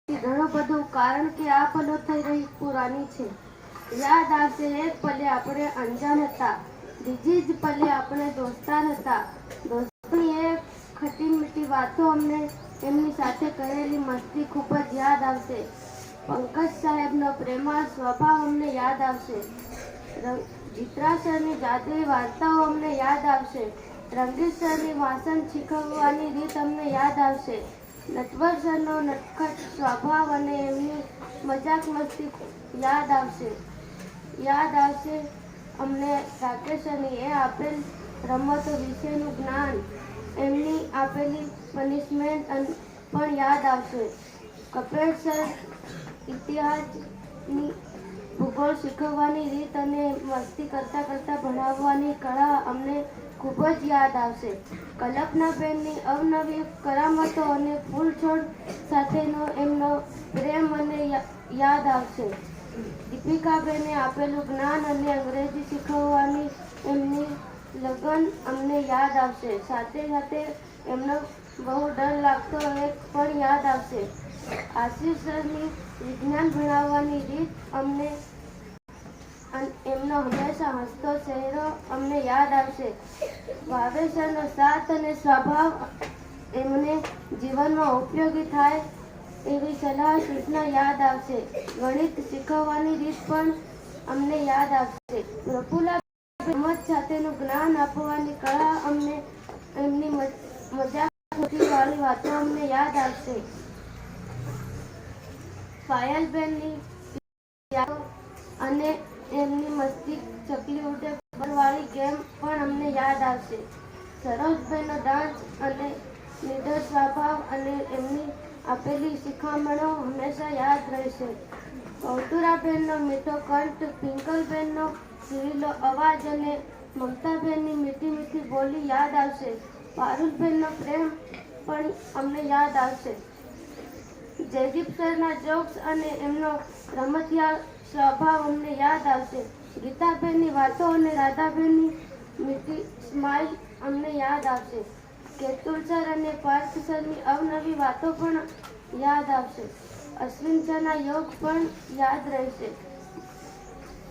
ઘણું બધું કારણ કે આ પલો થઈ રહી પુરાની છે. યાદ આવશે એક પલે આપણે અંજાન હતા, બીજી જ પલે આપણે દોસ્તાર હતા. દોસ્તની એ ખટી મીઠી વાતો અમને એમની સાથે કરેલી મસ્તી ખૂબ જ યાદ આવશે. પંકજ સાહેબનો પ્રેમાળ સ્વભાવ અમને યાદ આવશે. જીત્રા સરની જાદુઈ વાર્તાઓ અમને યાદ આવશે. રંગીત સરની વાંચન શીખવવાની રીત અમને યાદ આવશે. નટવર સરનો નટખટ સ્વભાવ અને એમની મજાક મસ્તી યાદ આવશે. યાદ આવશે અમને રાકેશ સરની એ આપેલ રમતો વિશેનું જ્ઞાન, એમની આપેલી પનિશમેન્ટ પણ યાદ આવશે. કપેલ સર ઇતિહાસની ભૂગોળ શીખવવાની રીત અને મસ્તી કરતા કરતા ભણાવવાની કળા અમને ખૂબ જ યાદ આવશે. કલ્પનાબેનની અવનવી કરામતો અને ફૂલ છોડ સાથેનો એમનો પ્રેમ મને યાદ આવશે. દીપિકાબેને આપેલું જ્ઞાન અને અંગ્રેજી શીખવવાની એમની લગન અમને યાદ આવશે. સાથે સાથે એમનો બહુ ડર લાગતો એક પણ યાદ આવશે. આશીષ સરની વિજ્ઞાન ભણાવવાની રીત અમને એમનો હંમેશા હસતો ચહેરો અમને યાદ આવશે. ભાવેશ સરનો સાથ અને સ્વભાવ એમને જીવનમાં ઉપયોગી થાય એવી સલાહ સૂચના યાદ આવશે. ગણિત શીખવવાની રીત પણ અમને યાદ આવશે. પ્રફુલ્લા રમત સાથેનું જ્ઞાન આપવાની કળા અમને એમની મજાક વાળી વાતો અમને યાદ આવશે. પાયલબેનની અને એમની મસ્તી ચકલી ઉડે વાળી ગેમ પણ અમને યાદ આવશે. સરોજબેનનો ડાન્સ અને નિડર સ્વભાવ અને એમની આપેલી શિખામણો હંમેશા યાદ રહેશે. કૌતુરાબેનનો મીઠો કંઠ, પિંકલબેનનો સુરીલો અવાજ અને મમતાબેનની મીઠી મીઠી બોલી યાદ આવશે. પારુલબેનનો પ્રેમ પણ અમને યાદ આવશે. જયદીપ સરના જોક્સ અને એમનો રમતિયાળ સ્વભાવ અમને યાદ આવશે. ગીતાબેનની વાતો અને રાધાબેનની મીઠી સ્માઇલ અમને યાદ આવશે. કેતુલ સર અને પાર્થ સરની અવનવી વાતો પણ યાદ આવશે. અશ્વિન સરના યોગ પણ યાદ રહેશે.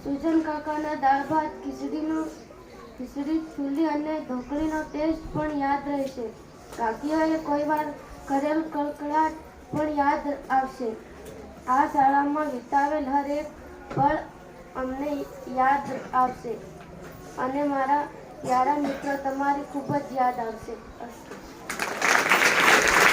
સુજન કાકાના દાળ ભાત, ખીચડી, ચૂલી અને ઢોકળીનો ટેસ્ટ પણ યાદ રહેશે. કાકીઓએ કોઈ વાર કરેલ કકળાટ પણ યાદ આવશે. આ શાળામાં વિતાવેલ હરેક પળ અમને યાદ આવશે અને મારા યારા મિત્રો તમારી ખૂબ જ યાદ આવશે.